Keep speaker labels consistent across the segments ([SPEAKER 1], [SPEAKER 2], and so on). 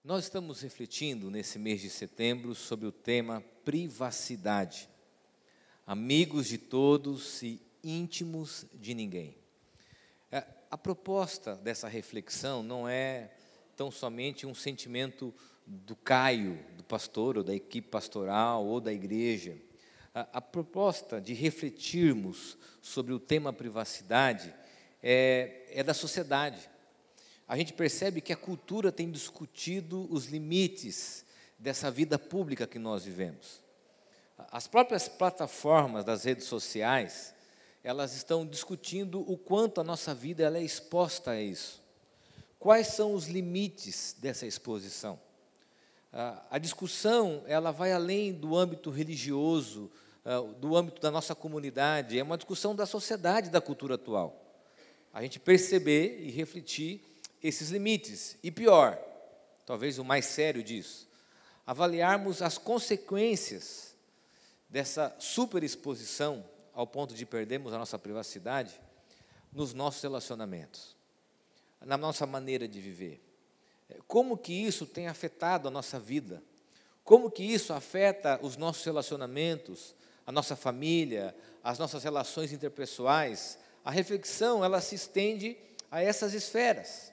[SPEAKER 1] Nós estamos refletindo nesse mês de setembro sobre o tema privacidade. Amigos de todos e íntimos de ninguém. A proposta dessa reflexão não é tão somente um sentimento do Caio, do pastor, ou da equipe pastoral, ou da igreja. A proposta de refletirmos sobre o tema privacidade é da sociedade. A gente percebe que a cultura tem discutido os limites dessa vida pública que nós vivemos. As próprias plataformas das redes sociais, elas estão discutindo o quanto a nossa vida ela é exposta a isso. Quais são os limites dessa exposição? A discussão ela vai além do âmbito religioso, do âmbito da nossa comunidade, é uma discussão da sociedade, da cultura atual. A gente perceber e refletir esses limites. E pior, talvez o mais sério disso, avaliarmos as consequências dessa superexposição ao ponto de perdermos a nossa privacidade nos nossos relacionamentos, na nossa maneira de viver. Como que isso tem afetado a nossa vida? Como que isso afeta os nossos relacionamentos, a nossa família, as nossas relações interpessoais? A reflexão, ela se estende a essas esferas.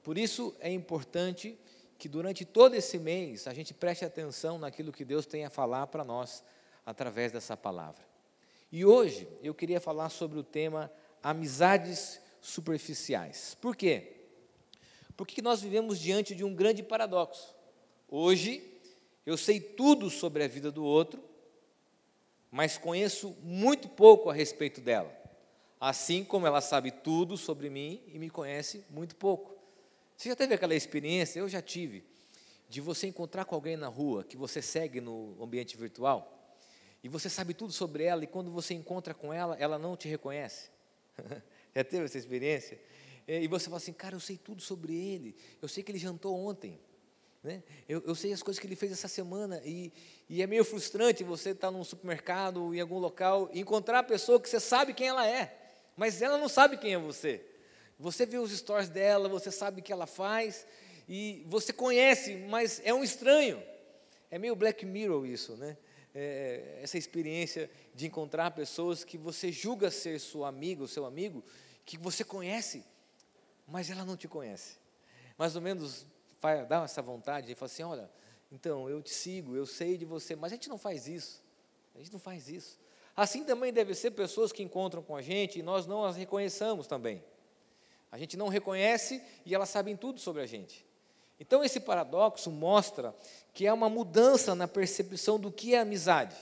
[SPEAKER 1] Por isso é importante que durante todo esse mês a gente preste atenção naquilo que Deus tem a falar para nós através dessa palavra. E hoje eu queria falar sobre o tema amizades superficiais. Por quê? Porque nós vivemos diante de um grande paradoxo. Hoje eu sei tudo sobre a vida do outro, mas conheço muito pouco a respeito dela. Assim como ela sabe tudo sobre mim e me conhece muito pouco. Você já teve aquela experiência, eu já tive, de você encontrar com alguém na rua, que você segue no ambiente virtual, e você sabe tudo sobre ela, e quando você encontra com ela, ela não te reconhece? Já teve essa experiência? E você fala assim, cara, eu sei tudo sobre ele, eu sei que ele jantou ontem, né? Eu sei as coisas que ele fez essa semana, e é meio frustrante você estar num supermercado, em algum local, e encontrar a pessoa que você sabe quem ela é, mas ela não sabe quem é você. Você vê os stories dela, você sabe o que ela faz, e você conhece, mas é um estranho. É meio Black Mirror isso, né? Essa experiência de encontrar pessoas que você julga ser sua amiga, ou seu amigo, que você conhece, mas ela não te conhece. Mais ou menos dá essa vontade de falar assim, olha, então, eu te sigo, eu sei de você, mas a gente não faz isso. A gente não faz isso. Assim também deve ser pessoas que encontram com a gente e nós não as reconheçamos também. A gente não reconhece e elas sabem tudo sobre a gente. Então, esse paradoxo mostra que há uma mudança na percepção do que é amizade.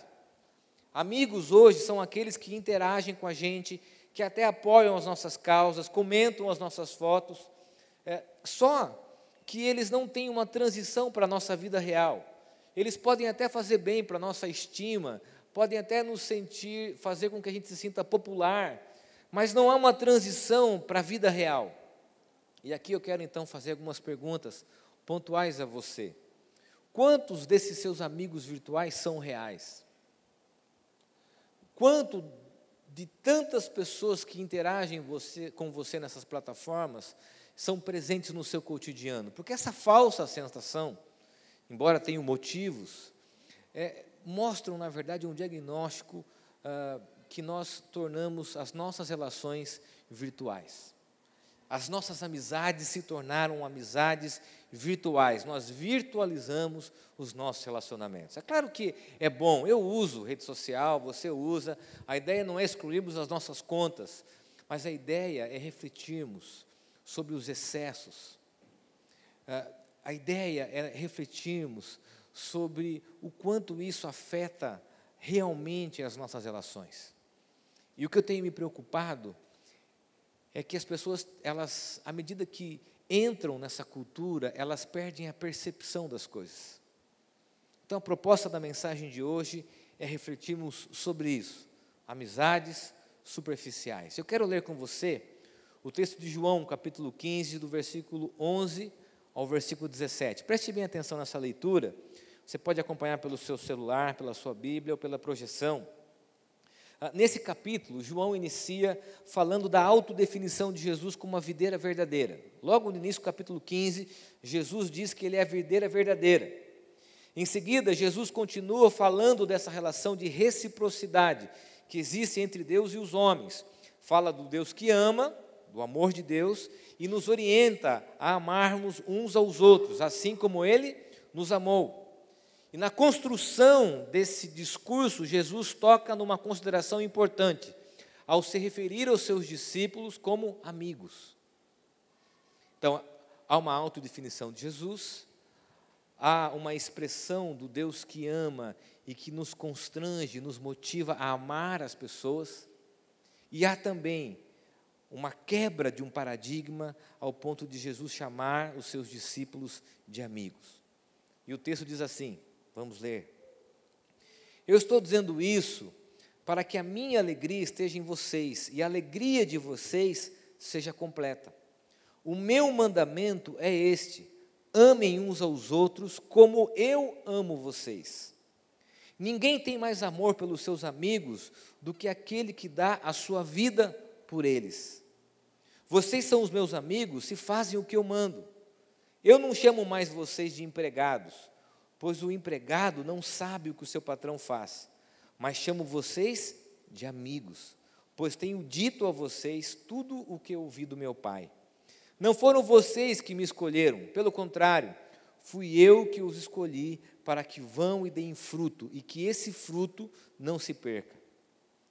[SPEAKER 1] Amigos hoje são aqueles que interagem com a gente, que até apoiam as nossas causas, comentam as nossas fotos, só que eles não têm uma transição para a nossa vida real. Eles podem até fazer bem para a nossa estima, podem até fazer com que a gente se sinta popular, mas não há uma transição para a vida real. E aqui eu quero então fazer algumas perguntas pontuais a você. Quantos desses seus amigos virtuais são reais? Quanto de tantas pessoas que interagem com você nessas plataformas são presentes no seu cotidiano? Porque essa falsa sensação, embora tenham motivos, mostram, na verdade, um diagnóstico que nós tornamos as nossas relações virtuais. As nossas amizades se tornaram amizades virtuais. Nós virtualizamos os nossos relacionamentos. É claro que é bom, eu uso rede social, você usa. A ideia não é excluirmos as nossas contas, mas a ideia é refletirmos sobre os excessos. A ideia é refletirmos sobre o quanto isso afeta realmente as nossas relações. E o que eu tenho me preocupado é que as pessoas, elas, à medida que entram nessa cultura, elas perdem a percepção das coisas. Então, a proposta da mensagem de hoje é refletirmos sobre isso, amizades superficiais. Eu quero ler com você o texto de João, capítulo 15, do versículo 11 ao versículo 17. Preste bem atenção nessa leitura, você pode acompanhar pelo seu celular, pela sua Bíblia ou pela projeção. Nesse capítulo, João inicia falando da autodefinição de Jesus como uma videira verdadeira. Logo no início do capítulo 15, Jesus diz que ele é a videira verdadeira. Em seguida, Jesus continua falando dessa relação de reciprocidade que existe entre Deus e os homens. Fala do Deus que ama, do amor de Deus, e nos orienta a amarmos uns aos outros, assim como Ele nos amou. E na construção desse discurso, Jesus toca numa consideração importante, ao se referir aos seus discípulos como amigos. Então, há uma autodefinição de Jesus, há uma expressão do Deus que ama e que nos constrange, nos motiva a amar as pessoas, e há também uma quebra de um paradigma ao ponto de Jesus chamar os seus discípulos de amigos. E o texto diz assim, vamos ler. Eu estou dizendo isso para que a minha alegria esteja em vocês e a alegria de vocês seja completa. O meu mandamento é este: amem uns aos outros como eu amo vocês. Ninguém tem mais amor pelos seus amigos do que aquele que dá a sua vida por eles. Vocês são os meus amigos se fazem o que eu mando. Eu não chamo mais vocês de empregados, pois o empregado não sabe o que o seu patrão faz, mas chamo vocês de amigos, pois tenho dito a vocês tudo o que ouvi do meu Pai. Não foram vocês que me escolheram, pelo contrário, fui eu que os escolhi para que vão e deem fruto, e que esse fruto não se perca.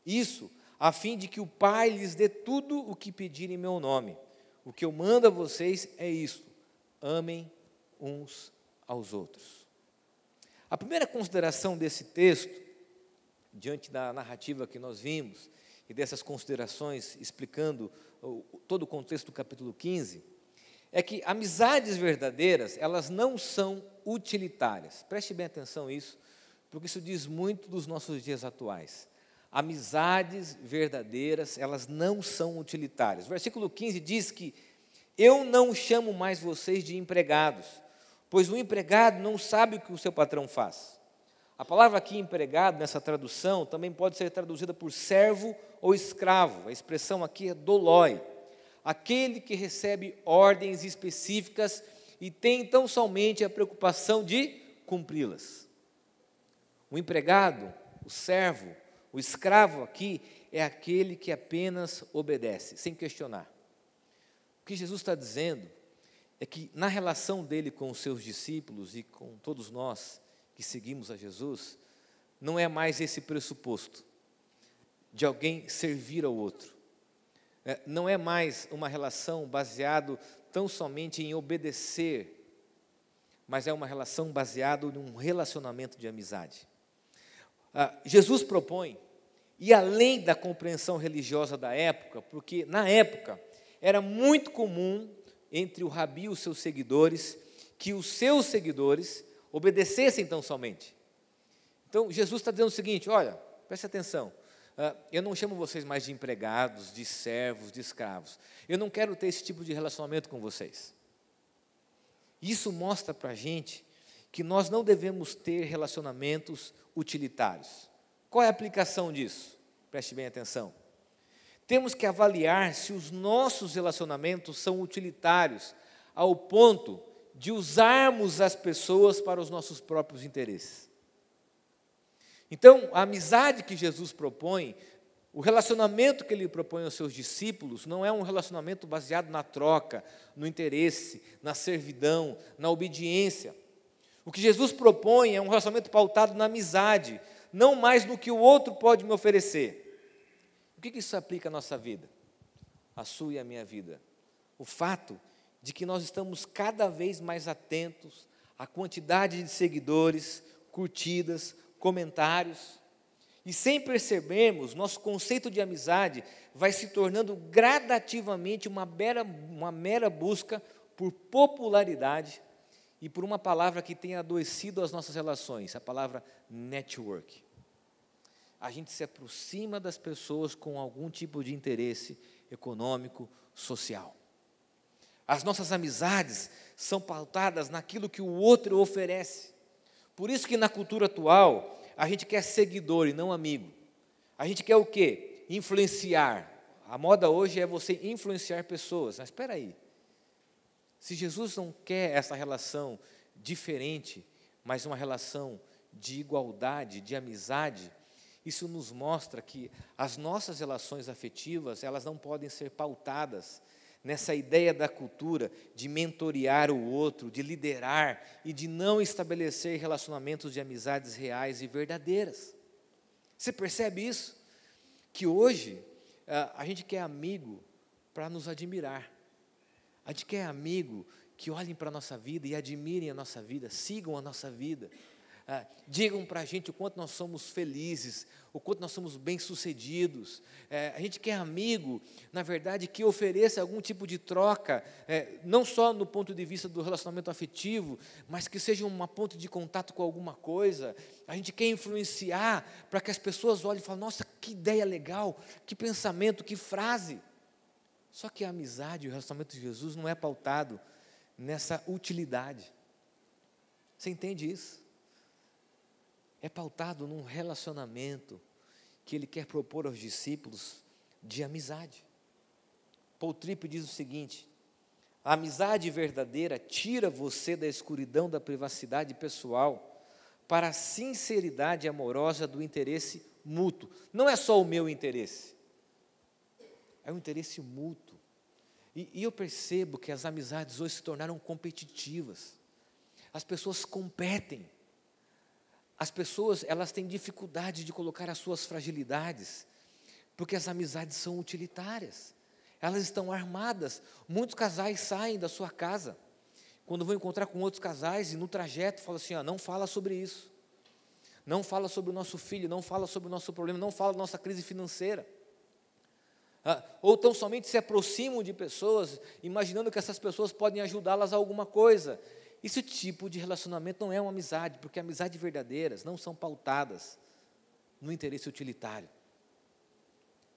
[SPEAKER 1] Isso, a fim de que o Pai lhes dê tudo o que pedirem em meu nome. O que eu mando a vocês é isto: amem uns aos outros. A primeira consideração desse texto, diante da narrativa que nós vimos, e dessas considerações explicando todo o contexto do capítulo 15, é que amizades verdadeiras, elas não são utilitárias. Preste bem atenção nisso, porque isso diz muito dos nossos dias atuais. Amizades verdadeiras, elas não são utilitárias. O versículo 15 diz que eu não chamo mais vocês de empregados, pois o empregado não sabe o que o seu patrão faz. A palavra aqui empregado, nessa tradução, também pode ser traduzida por servo ou escravo. A expressão aqui é doloi, aquele que recebe ordens específicas e tem então somente a preocupação de cumpri-las. O empregado, o servo, o escravo aqui é aquele que apenas obedece, sem questionar. O que Jesus está dizendo é que na relação dele com os seus discípulos e com todos nós que seguimos a Jesus, não é mais esse pressuposto de alguém servir ao outro. Não é mais uma relação baseada tão somente em obedecer, mas é uma relação baseada num relacionamento de amizade. Jesus propõe, e além da compreensão religiosa da época, porque na época era muito comum entre o rabi e os seus seguidores, que os seus seguidores obedecessem tão somente. Então Jesus está dizendo o seguinte: olha, preste atenção, eu não chamo vocês mais de empregados, de servos, de escravos. Eu não quero ter esse tipo de relacionamento com vocês. Isso mostra para a gente que nós não devemos ter relacionamentos utilitários. Qual é a aplicação disso? Preste bem atenção. Temos que avaliar se os nossos relacionamentos são utilitários, ao ponto de usarmos as pessoas para os nossos próprios interesses. Então, a amizade que Jesus propõe, o relacionamento que Ele propõe aos seus discípulos, não é um relacionamento baseado na troca, no interesse, na servidão, na obediência. O que Jesus propõe é um relacionamento pautado na amizade, não mais no que o outro pode me oferecer. O que isso aplica à nossa vida? A sua e a minha vida. O fato de que nós estamos cada vez mais atentos à quantidade de seguidores, curtidas, comentários, e sem percebermos, nosso conceito de amizade vai se tornando gradativamente uma mera busca por popularidade e por uma palavra que tem adoecido as nossas relações, a palavra network. A gente se aproxima das pessoas com algum tipo de interesse econômico, social. As nossas amizades são pautadas naquilo que o outro oferece. Por isso que na cultura atual, a gente quer seguidor e não amigo. A gente quer o quê? Influenciar. A moda hoje é você influenciar pessoas. Mas espera aí. Se Jesus não quer essa relação diferente, mas uma relação de igualdade, de amizade, isso nos mostra que as nossas relações afetivas, elas não podem ser pautadas nessa ideia da cultura de mentorear o outro, de liderar e de não estabelecer relacionamentos de amizades reais e verdadeiras. Você percebe isso? Que hoje a gente quer amigo para nos admirar. A gente quer amigo que olhem para a nossa vida e admirem a nossa vida, sigam a nossa vida. Digam para a gente o quanto nós somos felizes, o quanto nós somos bem-sucedidos. A gente quer amigo, na verdade, que ofereça algum tipo de troca, não só no ponto de vista do relacionamento afetivo, mas que seja uma ponte de contato com alguma coisa. A gente quer influenciar para que as pessoas olhem e falem, nossa, que ideia legal, que pensamento, que frase. Só que a amizade, o relacionamento de Jesus não é pautado nessa utilidade. Você entende isso? É pautado num relacionamento que ele quer propor aos discípulos de amizade. Paul Tripp diz o seguinte: a amizade verdadeira tira você da escuridão da privacidade pessoal para a sinceridade amorosa do interesse mútuo. Não é só o meu interesse, é um interesse mútuo. E eu percebo que as amizades hoje se tornaram competitivas. As pessoas competem. As pessoas, elas têm dificuldade de colocar as suas fragilidades, porque as amizades são utilitárias. Elas estão armadas. Muitos casais saem da sua casa, quando vão encontrar com outros casais, e no trajeto falam assim, não fala sobre isso. Não fala sobre o nosso filho, não fala sobre o nosso problema, não fala da nossa crise financeira. Ou tão somente se aproximam de pessoas, imaginando que essas pessoas podem ajudá-las a alguma coisa. Esse tipo de relacionamento não é uma amizade, porque amizades verdadeiras não são pautadas no interesse utilitário.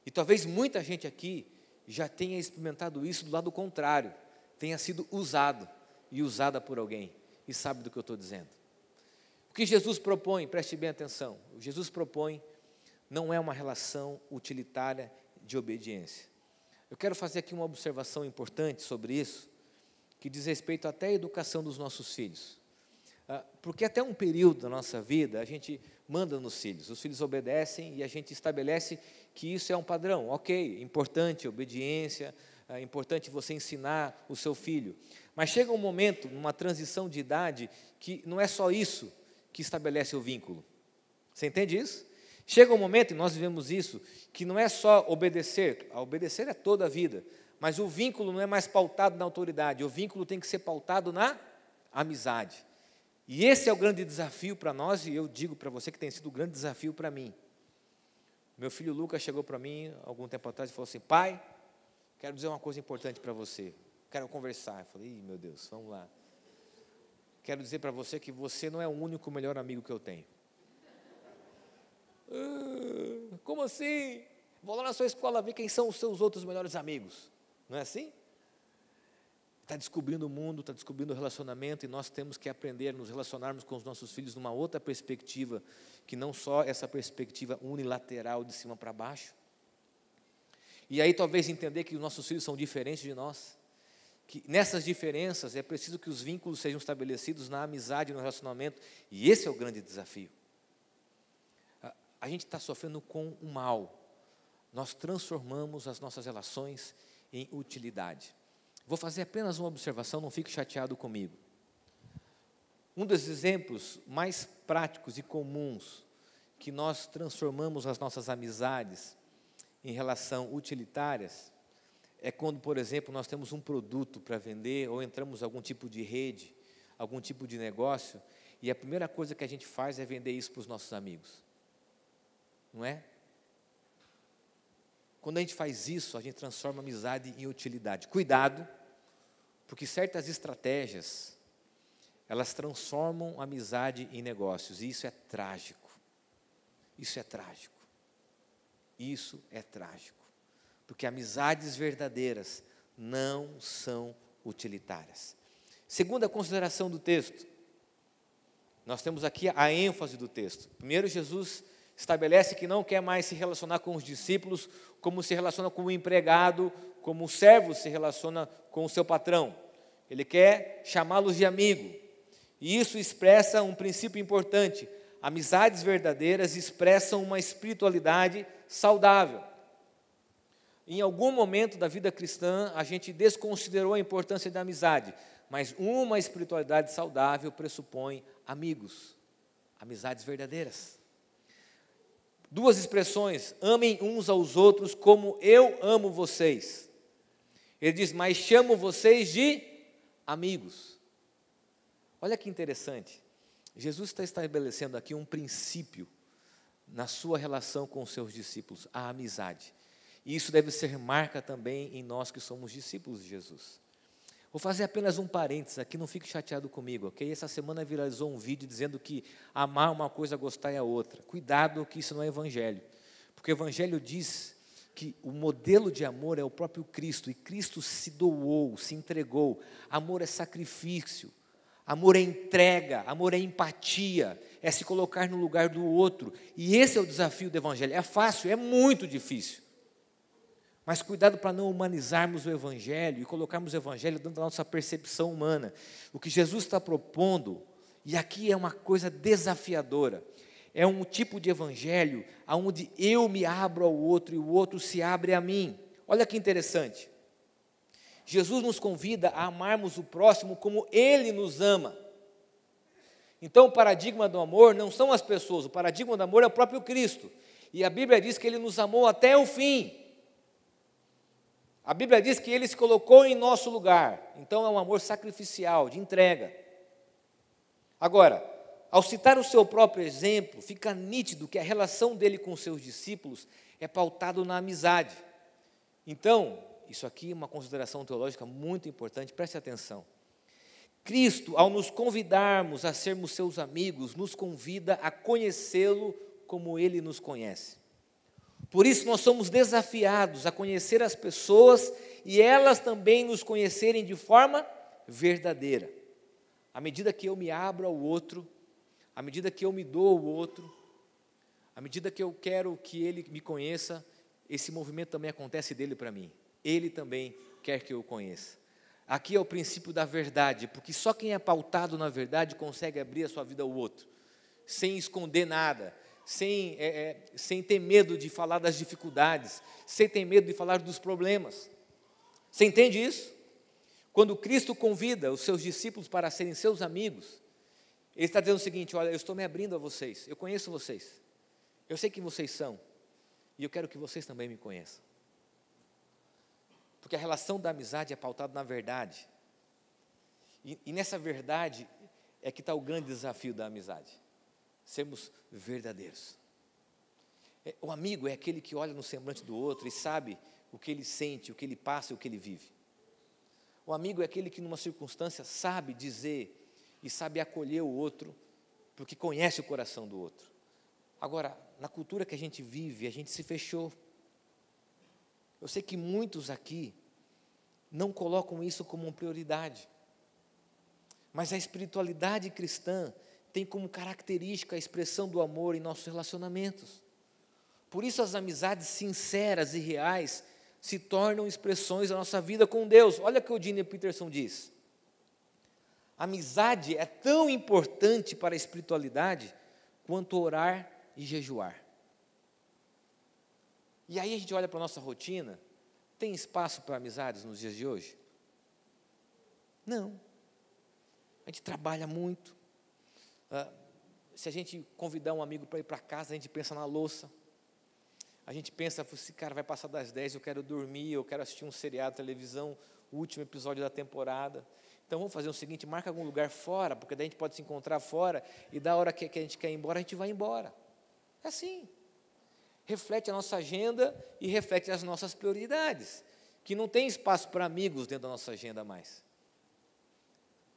[SPEAKER 1] E talvez muita gente aqui já tenha experimentado isso do lado contrário, tenha sido usado e usada por alguém, e sabe do que eu estou dizendo. O que Jesus propõe, preste bem atenção, o Jesus propõe não é uma relação utilitária de obediência. Eu quero fazer aqui uma observação importante sobre isso, que diz respeito até à educação dos nossos filhos. Porque até um período da nossa vida, a gente manda nos filhos, os filhos obedecem e a gente estabelece que isso é um padrão. Ok, importante, obediência, é importante você ensinar o seu filho. Mas chega um momento, numa transição de idade, que não é só isso que estabelece o vínculo. Você entende isso? Chega um momento, e nós vivemos isso, que não é só obedecer, a obedecer é toda a vida, mas o vínculo não é mais pautado na autoridade, o vínculo tem que ser pautado na amizade. E esse é o grande desafio para nós, e eu digo para você que tem sido um grande desafio para mim. Meu filho Lucas chegou para mim, algum tempo atrás, e falou assim, pai, quero dizer uma coisa importante para você, quero conversar. Eu falei, meu Deus, vamos lá. Quero dizer para você que você não é o único melhor amigo que eu tenho. Como assim? Vou lá na sua escola ver quem são os seus outros melhores amigos. Não é assim? Está descobrindo o mundo, está descobrindo o relacionamento, e nós temos que aprender a nos relacionarmos com os nossos filhos numa outra perspectiva, que não só essa perspectiva unilateral de cima para baixo. E aí talvez entender que os nossos filhos são diferentes de nós, que nessas diferenças é preciso que os vínculos sejam estabelecidos na amizade, no relacionamento, e esse é o grande desafio. A gente está sofrendo com o mal, nós transformamos as nossas relações em utilidade. Vou fazer apenas uma observação, não fique chateado comigo. Um dos exemplos mais práticos e comuns que nós transformamos as nossas amizades em relação utilitárias é quando, por exemplo, nós temos um produto para vender ou entramos em algum tipo de rede, algum tipo de negócio, e a primeira coisa que a gente faz é vender isso para os nossos amigos. Não é? Quando a gente faz isso, a gente transforma a amizade em utilidade. Cuidado, porque certas estratégias, elas transformam a amizade em negócios, e isso é trágico. Isso é trágico. Isso é trágico. Porque amizades verdadeiras não são utilitárias. Segunda consideração do texto, nós temos aqui a ênfase do texto. Primeiro, Jesus estabelece que não quer mais se relacionar com os discípulos como se relaciona com o empregado, como o servo se relaciona com o seu patrão. Ele quer chamá-los de amigo. E isso expressa um princípio importante. Amizades verdadeiras expressam uma espiritualidade saudável. Em algum momento da vida cristã, a gente desconsiderou a importância da amizade, mas uma espiritualidade saudável pressupõe amigos, amizades verdadeiras. Duas expressões: amem uns aos outros como eu amo vocês. Ele diz, mas chamo vocês de amigos. Olha que interessante. Jesus está estabelecendo aqui um princípio na sua relação com os seus discípulos, a amizade. E isso deve ser marca também em nós que somos discípulos de Jesus. Vou fazer apenas um parênteses aqui, não fique chateado comigo, ok? Essa semana viralizou um vídeo dizendo que amar uma coisa, gostar é a outra. Cuidado que isso não é evangelho. Porque o evangelho diz que o modelo de amor é o próprio Cristo. E Cristo se doou, se entregou. Amor é sacrifício. Amor é entrega, amor é empatia, é se colocar no lugar do outro. E esse é o desafio do evangelho. É fácil, é muito difícil. Mas cuidado para não humanizarmos o evangelho e colocarmos o evangelho dentro da nossa percepção humana. O que Jesus está propondo, e aqui é uma coisa desafiadora, é um tipo de evangelho onde eu me abro ao outro e o outro se abre a mim. Olha que interessante. Jesus nos convida a amarmos o próximo como Ele nos ama. Então o paradigma do amor não são as pessoas, o paradigma do amor é o próprio Cristo. E a Bíblia diz que Ele nos amou até o fim. A Bíblia diz que Ele se colocou em nosso lugar. Então é um amor sacrificial, de entrega. Agora, ao citar o seu próprio exemplo, fica nítido que a relação dele com os seus discípulos é pautado na amizade. Então, isso aqui é uma consideração teológica muito importante, preste atenção. Cristo, ao nos convidarmos a sermos seus amigos, nos convida a conhecê-lo como Ele nos conhece. Por isso nós somos desafiados a conhecer as pessoas e elas também nos conhecerem de forma verdadeira. À medida que eu me abro ao outro, à medida que eu me dou ao outro, à medida que eu quero que ele me conheça, esse movimento também acontece dele para mim. Ele também quer que eu o conheça. Aqui é o princípio da verdade, porque só quem é pautado na verdade consegue abrir a sua vida ao outro, sem esconder nada, sem ter medo de falar das dificuldades, sem ter medo de falar dos problemas. Você entende isso? Quando Cristo convida os seus discípulos para serem seus amigos, Ele está dizendo o seguinte: olha, eu estou me abrindo a vocês, eu conheço vocês, eu sei quem vocês são, e eu quero que vocês também me conheçam. Porque a relação da amizade é pautada na verdade. E nessa verdade é que está o grande desafio da amizade. Sermos verdadeiros. O amigo é aquele que olha no semblante do outro e sabe o que ele sente, o que ele passa e o que ele vive. O amigo é aquele que numa circunstância sabe dizer e sabe acolher o outro, porque conhece o coração do outro. Agora, na cultura que a gente vive, a gente se fechou. Eu sei que muitos aqui não colocam isso como uma prioridade. Mas a espiritualidade cristã tem como característica a expressão do amor em nossos relacionamentos. Por isso as amizades sinceras e reais se tornam expressões da nossa vida com Deus. Olha o que o Eugene Peterson diz. A amizade é tão importante para a espiritualidade quanto orar e jejuar. E aí a gente olha para a nossa rotina, tem espaço para amizades nos dias de hoje? Não. A gente trabalha muito. Se a gente convidar um amigo para ir para casa, a gente pensa na louça. A gente pensa, esse cara vai passar das 10, eu quero dormir, eu quero assistir um seriado, televisão, o último episódio da temporada. Então vamos fazer o seguinte, marca algum lugar fora, porque daí a gente pode se encontrar fora, e da hora que a gente quer ir embora, a gente vai embora. É assim. Reflete a nossa agenda e reflete as nossas prioridades, que não tem espaço para amigos dentro da nossa agenda mais.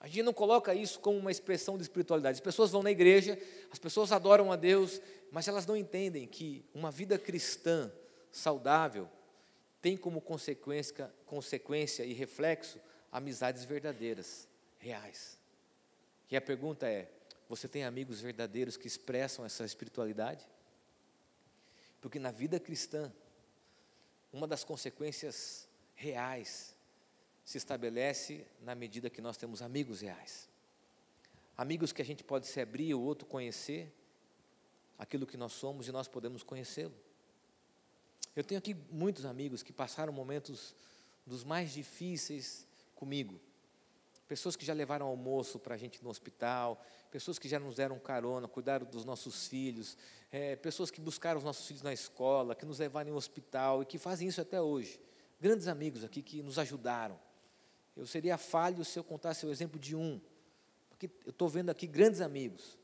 [SPEAKER 1] A gente não coloca isso como uma expressão de espiritualidade. As pessoas vão na igreja, as pessoas adoram a Deus, mas elas não entendem que uma vida cristã saudável tem como consequência e reflexo amizades verdadeiras, reais. E a pergunta é, você tem amigos verdadeiros que expressam essa espiritualidade? Porque na vida cristã, uma das consequências reais se estabelece na medida que nós temos amigos reais. Amigos que a gente pode se abrir, o outro conhecer aquilo que nós somos e nós podemos conhecê-lo. Eu tenho aqui muitos amigos que passaram momentos dos mais difíceis comigo. Pessoas que já levaram almoço para a gente no hospital, pessoas que já nos deram carona, cuidaram dos nossos filhos, pessoas que buscaram os nossos filhos na escola, que nos levaram em um hospital e que fazem isso até hoje. Grandes amigos aqui que nos ajudaram. Eu seria falho se eu contasse o exemplo de um, porque eu estou vendo aqui grandes amigos.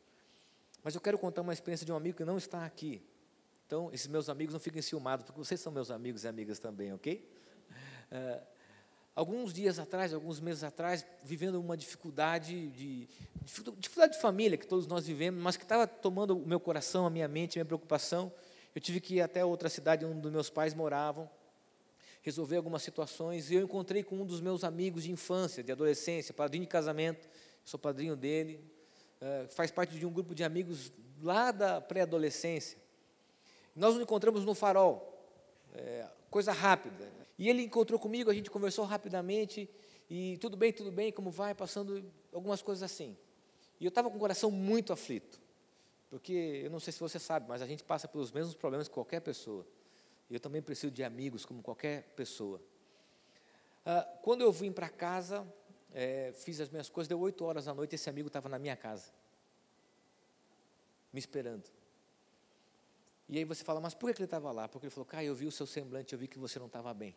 [SPEAKER 1] Mas eu quero contar uma experiência de um amigo que não está aqui. Então, esses meus amigos não fiquem ciumados, porque vocês são meus amigos e amigas também, ok? Alguns dias atrás, alguns meses atrás, vivendo uma dificuldade de família, que todos nós vivemos, mas que estava tomando o meu coração, a minha mente, a minha preocupação. Eu tive que ir até outra cidade onde dos meus pais moravam, resolver algumas situações, e eu encontrei com um dos meus amigos de infância, de adolescência, padrinho de casamento, sou padrinho dele, faz parte de um grupo de amigos lá da pré-adolescência. Nós nos encontramos no Farol, coisa rápida. E ele encontrou comigo, a gente conversou rapidamente, e tudo bem, como vai, passando algumas coisas assim. E eu estava com o coração muito aflito, porque eu não sei se você sabe, mas a gente passa pelos mesmos problemas que qualquer pessoa. E eu também preciso de amigos, como qualquer pessoa. Quando eu vim para casa, fiz as minhas coisas, deu 8 horas da noite, esse amigo estava na minha casa, me esperando. E aí você fala, mas por que ele estava lá? Porque ele falou, Caio, eu vi o seu semblante, eu vi que você não estava bem.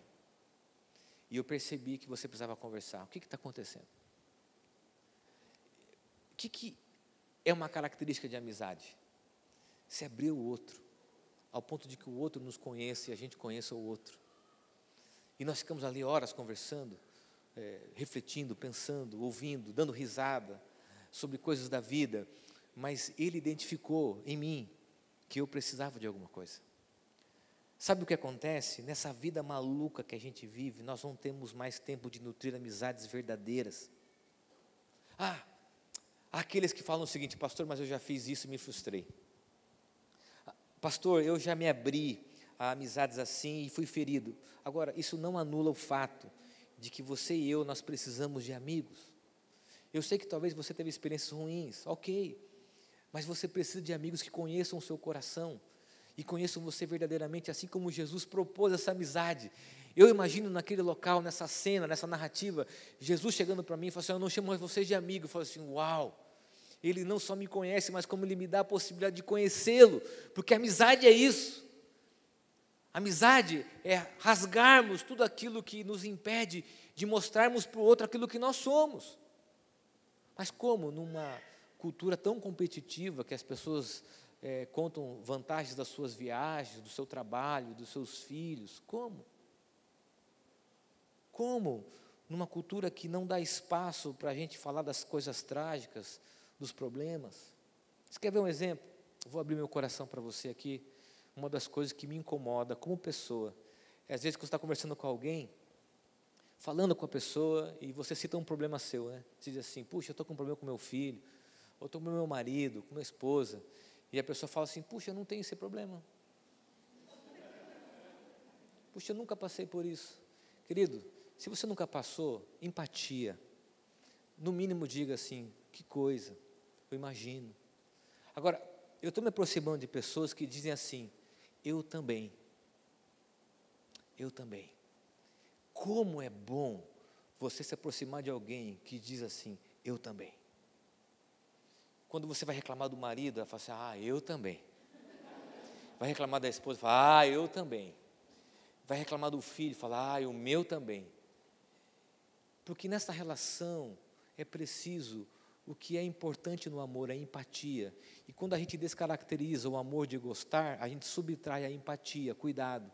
[SPEAKER 1] E eu percebi que você precisava conversar. O que está acontecendo? O que é uma característica de amizade? Se abrir o outro, ao ponto de que o outro nos conheça e a gente conheça o outro. E nós ficamos ali horas conversando, refletindo, pensando, ouvindo, dando risada sobre coisas da vida, mas ele identificou em mim que eu precisava de alguma coisa. Sabe o que acontece? Nessa vida maluca que a gente vive, nós não temos mais tempo de nutrir amizades verdadeiras. Há aqueles que falam o seguinte, pastor, mas eu já fiz isso e me frustrei. Pastor, eu já me abri a amizades assim e fui ferido. Agora, isso não anula o fato de que você e eu, nós precisamos de amigos. Eu sei que talvez você teve experiências ruins, ok, mas você precisa de amigos que conheçam o seu coração e conheçam você verdadeiramente, assim como Jesus propôs essa amizade. Eu imagino naquele local, nessa cena, nessa narrativa, Jesus chegando para mim e falando assim, eu não chamo mais vocês de amigo. Eu falo assim, uau, ele não só me conhece, mas como ele me dá a possibilidade de conhecê-lo, porque amizade é isso. Amizade é rasgarmos tudo aquilo que nos impede de mostrarmos para o outro aquilo que nós somos. Mas como numa cultura tão competitiva que as pessoas contam vantagens das suas viagens, do seu trabalho, dos seus filhos, como? Como numa cultura que não dá espaço para a gente falar das coisas trágicas, dos problemas? Você quer ver um exemplo? Eu vou abrir meu coração para você aqui. Uma das coisas que me incomoda como pessoa, às vezes que você está conversando com alguém, falando com a pessoa, e você cita um problema seu, né? Você diz assim, puxa, eu estou com um problema com meu filho, ou estou com meu marido, com minha esposa, e a pessoa fala assim, puxa, eu não tenho esse problema. Puxa, eu nunca passei por isso. Querido, se você nunca passou, empatia. No mínimo diga assim, que coisa, eu imagino. Agora, eu estou me aproximando de pessoas que dizem assim, eu também. Eu também. Como é bom você se aproximar de alguém que diz assim, eu também. Quando você vai reclamar do marido, ela fala assim, eu também. Vai reclamar da esposa, fala, eu também. Vai reclamar do filho, fala, o meu também. Porque nessa relação é preciso, o que é importante no amor é a empatia. E quando a gente descaracteriza o amor de gostar, a gente subtrai a empatia, cuidado.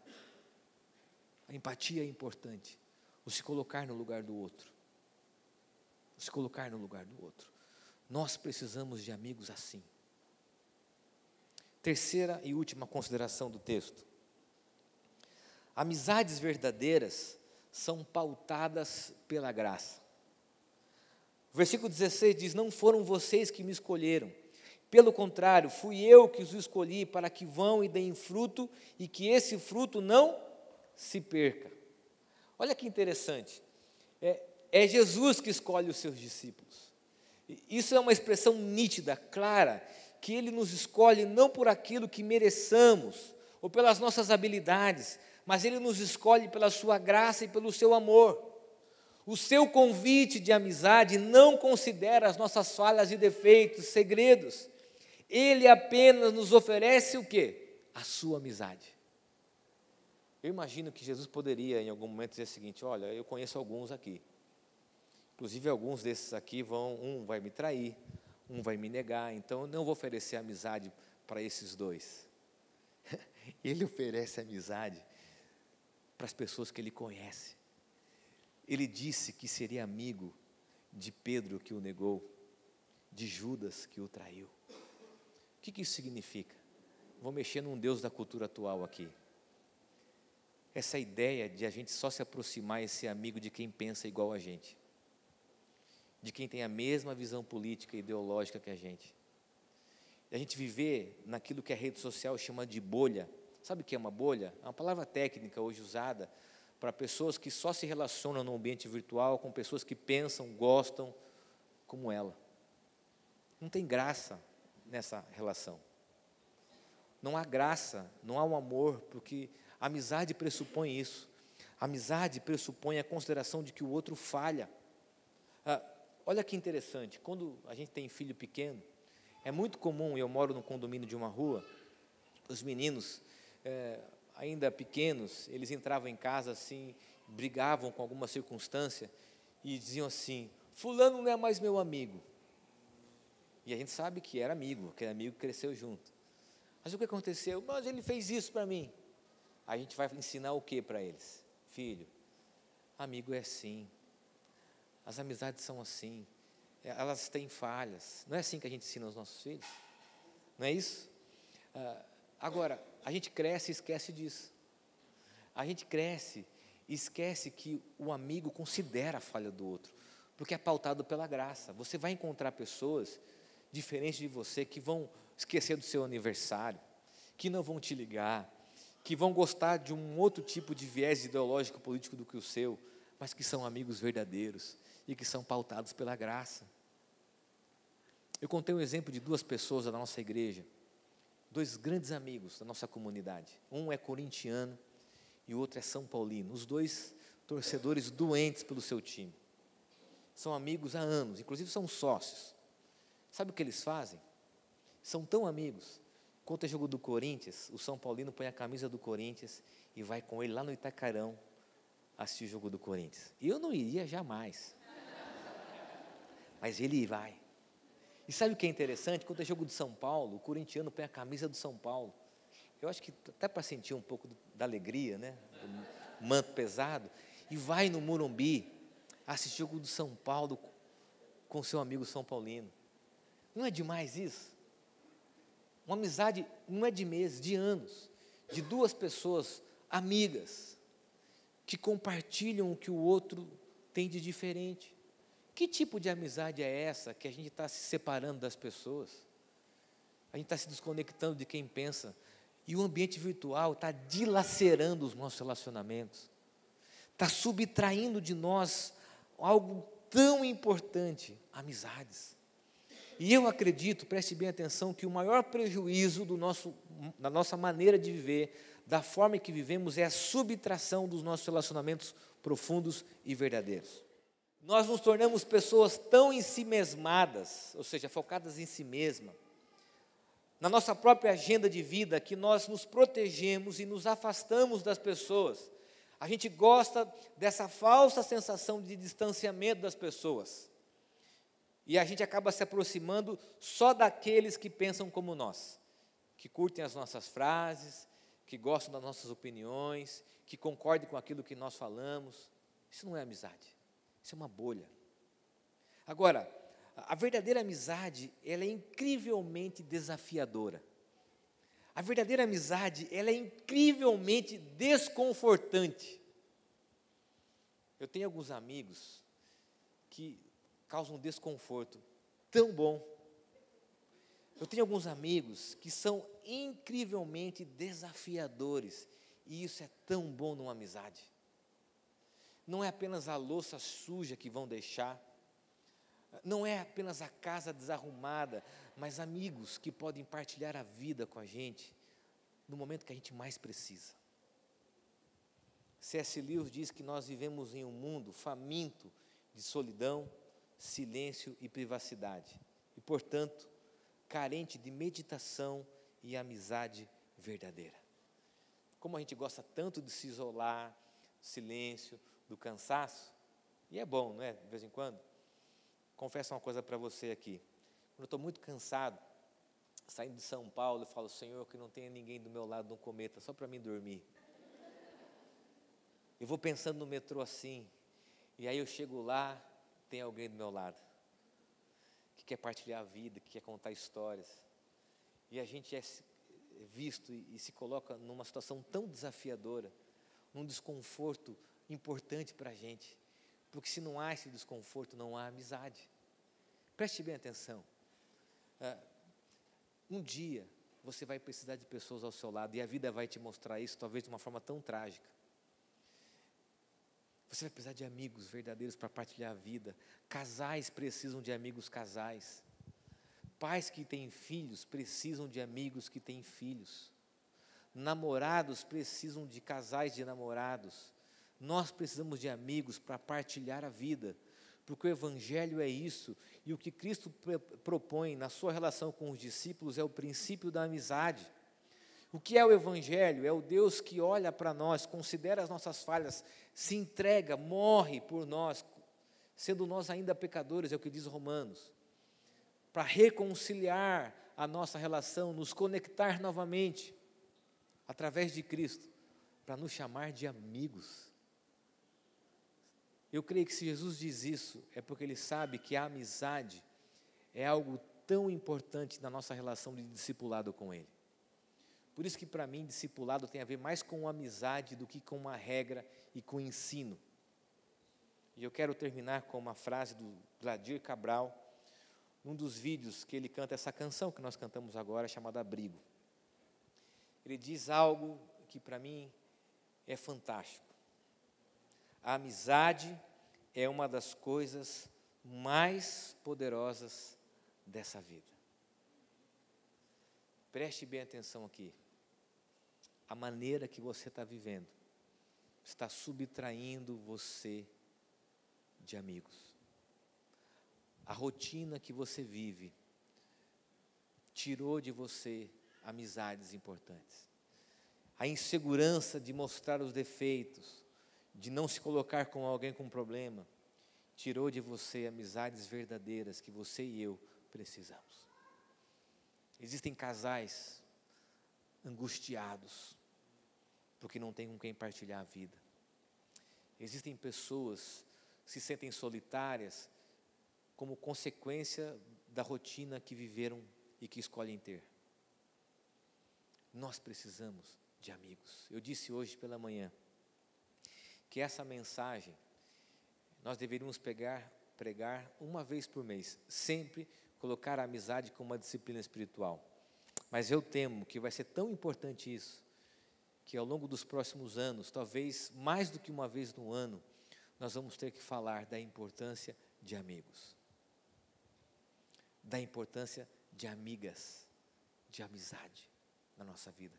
[SPEAKER 1] A empatia é importante. O se colocar no lugar do outro. O se colocar no lugar do outro. Nós precisamos de amigos assim. Terceira e última consideração do texto. Amizades verdadeiras são pautadas pela graça. O versículo 16 diz, não foram vocês que me escolheram, Pelo contrário, fui eu que os escolhi para que vão e deem fruto e que esse fruto não se perca. Olha que interessante. É Jesus que escolhe os seus discípulos. Isso é uma expressão nítida, clara, que Ele nos escolhe não por aquilo que mereçamos ou pelas nossas habilidades, mas Ele nos escolhe pela sua graça e pelo seu amor. O seu convite de amizade não considera as nossas falhas e defeitos, segredos. Ele apenas nos oferece o quê? A sua amizade. Eu imagino que Jesus poderia, em algum momento, dizer o seguinte: olha, eu conheço alguns aqui. Inclusive, alguns desses aqui um vai me trair, um vai me negar, então eu não vou oferecer amizade para esses dois. Ele oferece amizade para as pessoas que Ele conhece. Ele disse que seria amigo de Pedro, que o negou, de Judas, que o traiu. O que isso significa? Vou mexer num Deus da cultura atual aqui. Essa ideia de a gente só se aproximar e ser amigo de quem pensa igual a gente, de quem tem a mesma visão política e ideológica que a gente. E a gente viver naquilo que a rede social chama de bolha. Sabe o que é uma bolha? É uma palavra técnica hoje usada para pessoas que só se relacionam no ambiente virtual com pessoas que pensam, gostam como ela. Não tem graça nessa relação. Não há graça, não há um amor, porque a amizade pressupõe isso. A amizade pressupõe a consideração de que o outro falha. Olha que interessante, quando a gente tem filho pequeno, é muito comum, eu moro no condomínio de uma rua, os meninos, ainda pequenos, eles entravam em casa assim, brigavam com alguma circunstância e diziam assim: fulano não é mais meu amigo. E a gente sabe que era amigo, aquele amigo cresceu junto. Mas o que aconteceu? Mas ele fez isso para mim. A gente vai ensinar o que para eles? Filho, amigo é assim, as amizades são assim, elas têm falhas. Não é assim que a gente ensina os nossos filhos? Não é isso? Agora, a gente cresce e esquece disso. A gente cresce e esquece que o amigo considera a falha do outro, porque é pautado pela graça. Você vai encontrar pessoas diferentes de você que vão esquecer do seu aniversário, que não vão te ligar, que vão gostar de um outro tipo de viés ideológico político do que o seu, mas que são amigos verdadeiros e que são pautados pela graça. Eu contei um exemplo de duas pessoas da nossa igreja, dois grandes amigos da nossa comunidade. Um é corintiano e o outro é são paulino. Os dois torcedores doentes pelo seu time. São amigos há anos, inclusive são sócios. Sabe o que eles fazem? São tão amigos. Quando é jogo do Corinthians, o São Paulino põe a camisa do Corinthians e vai com ele lá no Itacarão assistir o jogo do Corinthians. E eu não iria jamais. Mas ele vai. E sabe o que é interessante? Quando é jogo do São Paulo, o corintiano põe a camisa do São Paulo. Eu acho que até para sentir um pouco da alegria, né? Do manto pesado. E vai no Morumbi assistir o jogo do São Paulo com seu amigo São Paulino. Não é demais isso? Uma amizade não é de meses, de anos, de duas pessoas amigas, que compartilham o que o outro tem de diferente. Que tipo de amizade é essa que a gente está se separando das pessoas? A gente está se desconectando de quem pensa, e o ambiente virtual está dilacerando os nossos relacionamentos, está subtraindo de nós algo tão importante, amizades. E eu acredito, preste bem atenção, que o maior prejuízo da nossa maneira de viver, da forma que vivemos, é a subtração dos nossos relacionamentos profundos e verdadeiros. Nós nos tornamos pessoas tão em si mesmadas, ou seja, focadas em si mesma, na nossa própria agenda de vida, que nós nos protegemos e nos afastamos das pessoas. A gente gosta dessa falsa sensação de distanciamento das pessoas. E a gente acaba se aproximando só daqueles que pensam como nós, que curtem as nossas frases, que gostam das nossas opiniões, que concordem com aquilo que nós falamos. Isso não é amizade, isso é uma bolha. Agora, a verdadeira amizade, ela é incrivelmente desafiadora. A verdadeira amizade, ela é incrivelmente desconfortante. Eu tenho alguns amigos que causam um desconforto tão bom. Eu tenho alguns amigos que são incrivelmente desafiadores, e isso é tão bom numa amizade. Não é apenas a louça suja que vão deixar, não é apenas a casa desarrumada, mas amigos que podem partilhar a vida com a gente no momento que a gente mais precisa. C.S. Lewis diz que nós vivemos em um mundo faminto de solidão, silêncio e privacidade, e, portanto, carente de meditação e amizade verdadeira. Como a gente gosta tanto de se isolar, do silêncio, do cansaço, e é bom, não é, de vez em quando? Confesso uma coisa para você aqui, quando eu estou muito cansado, saindo de São Paulo, eu falo, Senhor, que não tenha ninguém do meu lado no cometa, só para mim dormir. Eu vou pensando no metrô assim, e aí eu chego lá, tem alguém do meu lado, que quer partilhar a vida, que quer contar histórias, e a gente é visto e se coloca numa situação tão desafiadora, num desconforto importante para a gente, porque se não há esse desconforto, não há amizade. Preste bem atenção, um dia você vai precisar de pessoas ao seu lado, e a vida vai te mostrar isso, talvez de uma forma tão trágica. Você vai precisar de amigos verdadeiros para partilhar a vida. Casais precisam de amigos casais. Pais que têm filhos precisam de amigos que têm filhos. Namorados precisam de casais de namorados. Nós precisamos de amigos para partilhar a vida, porque o Evangelho é isso, e o que Cristo propõe na sua relação com os discípulos é o princípio da amizade. O que é o Evangelho? É o Deus que olha para nós, considera as nossas falhas, se entrega, morre por nós, sendo nós ainda pecadores, é o que diz Romanos, para reconciliar a nossa relação, nos conectar novamente, através de Cristo, para nos chamar de amigos. Eu creio que se Jesus diz isso, é porque Ele sabe que a amizade é algo tão importante na nossa relação de discipulado com Ele. Por isso que para mim, discipulado tem a ver mais com amizade do que com uma regra e com ensino. E eu quero terminar com uma frase do Gladir Cabral, num dos vídeos que ele canta essa canção que nós cantamos agora, chamada Abrigo. Ele diz algo que para mim é fantástico. A amizade é uma das coisas mais poderosas dessa vida. Preste bem atenção aqui. A maneira que você está vivendo está subtraindo você de amigos. A rotina que você vive tirou de você amizades importantes. A insegurança de mostrar os defeitos, de não se colocar com alguém com problema, tirou de você amizades verdadeiras que você e eu precisamos. Existem casais angustiados, porque não tem com quem partilhar a vida. Existem pessoas que se sentem solitárias como consequência da rotina que viveram e que escolhem ter. Nós precisamos de amigos. Eu disse hoje pela manhã que essa mensagem nós deveríamos pregar uma vez por mês, sempre colocar a amizade como uma disciplina espiritual. Mas eu temo que vai ser tão importante isso, que ao longo dos próximos anos, talvez mais do que uma vez no ano, nós vamos ter que falar da importância de amigos, da importância de amigas, de amizade na nossa vida,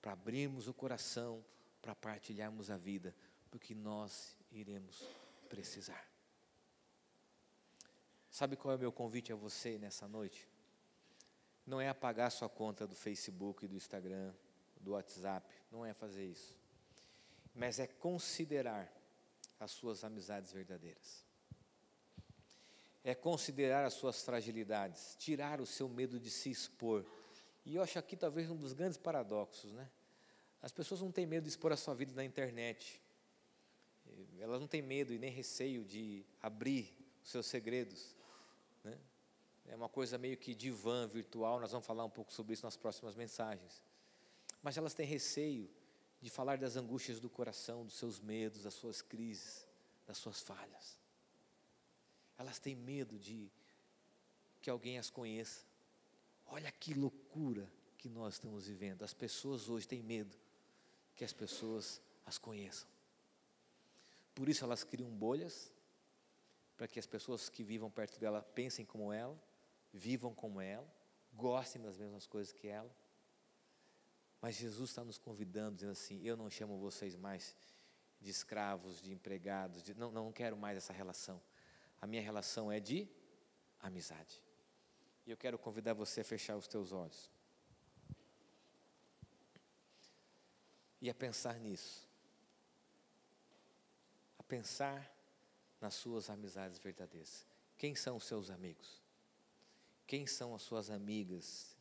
[SPEAKER 1] para abrirmos o coração, para partilharmos a vida, porque nós iremos precisar. Sabe qual é o meu convite a você nessa noite? Não é apagar sua conta do Facebook, do Instagram, do WhatsApp, não é fazer isso, mas é considerar as suas amizades verdadeiras, é considerar as suas fragilidades, tirar o seu medo de se expor. E eu acho aqui talvez um dos grandes paradoxos, né? As pessoas não têm medo de expor a sua vida na internet, elas não têm medo e nem receio de abrir os seus segredos, né? É uma coisa meio que divã, virtual, nós vamos falar um pouco sobre isso nas próximas mensagens. Mas elas têm receio de falar das angústias do coração, dos seus medos, das suas crises, das suas falhas. Elas têm medo de que alguém as conheça, Olha que loucura que nós estamos vivendo. As pessoas hoje têm medo que as pessoas as conheçam. Por isso elas criam bolhas, para que as pessoas que vivam perto dela pensem como ela, vivam como ela, gostem das mesmas coisas que ela. Mas Jesus está nos convidando, dizendo assim: eu não chamo vocês mais de escravos, de empregados, não quero mais essa relação. A minha relação é de amizade. E eu quero convidar você a fechar os teus olhos e a pensar nisso, a pensar nas suas amizades verdadeiras. Quem são os seus amigos? Quem são as suas amigas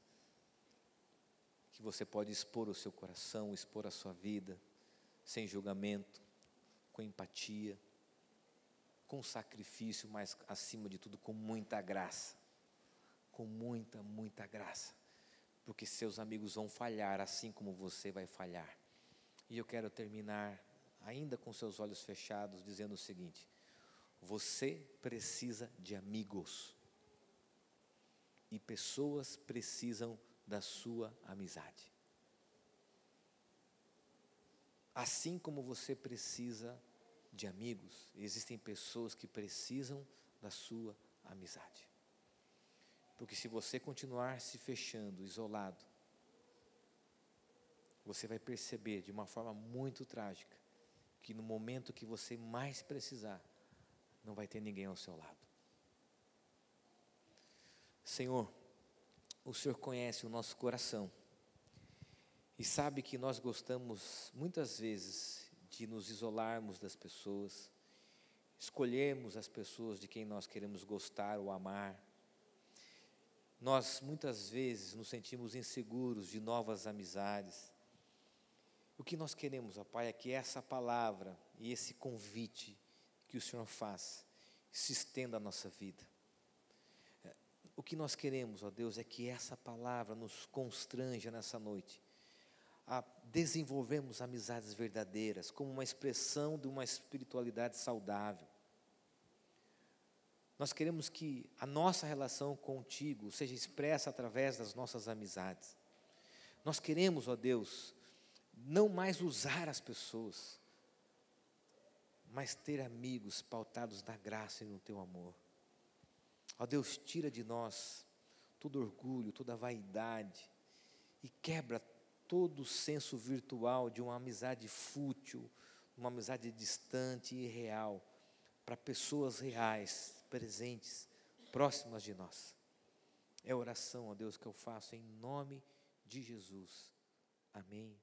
[SPEAKER 1] que você pode expor o seu coração, expor a sua vida, sem julgamento, com empatia, com sacrifício, mas acima de tudo com muita graça, com muita graça, porque seus amigos vão falhar assim como você vai falhar. E eu quero terminar ainda com seus olhos fechados, dizendo o seguinte: você precisa de amigos, e pessoas precisam da sua amizade. Assim como você precisa de amigos, existem pessoas que precisam da sua amizade. Porque se você continuar se fechando, isolado, você vai perceber de uma forma muito trágica que no momento que você mais precisar, não vai ter ninguém ao seu lado. Senhor, o Senhor conhece o nosso coração e sabe que nós gostamos muitas vezes de nos isolarmos das pessoas, escolhermos as pessoas de quem nós queremos gostar ou amar. Nós muitas vezes nos sentimos inseguros de novas amizades. O que nós queremos, ó Pai, é que essa palavra e esse convite que o Senhor faz se estenda à nossa vida. O que nós queremos, ó Deus, é que essa palavra nos constranja nessa noite a desenvolvermos amizades verdadeiras, como uma expressão de uma espiritualidade saudável. Nós queremos que a nossa relação contigo seja expressa através das nossas amizades. Nós queremos, ó Deus, não mais usar as pessoas, mas ter amigos pautados na graça e no teu amor. Ó Deus, tira de nós todo orgulho, toda vaidade e quebra todo o senso virtual de uma amizade fútil, uma amizade distante e irreal, para pessoas reais, presentes, próximas de nós. É a oração, ó Deus, que eu faço em nome de Jesus. Amém.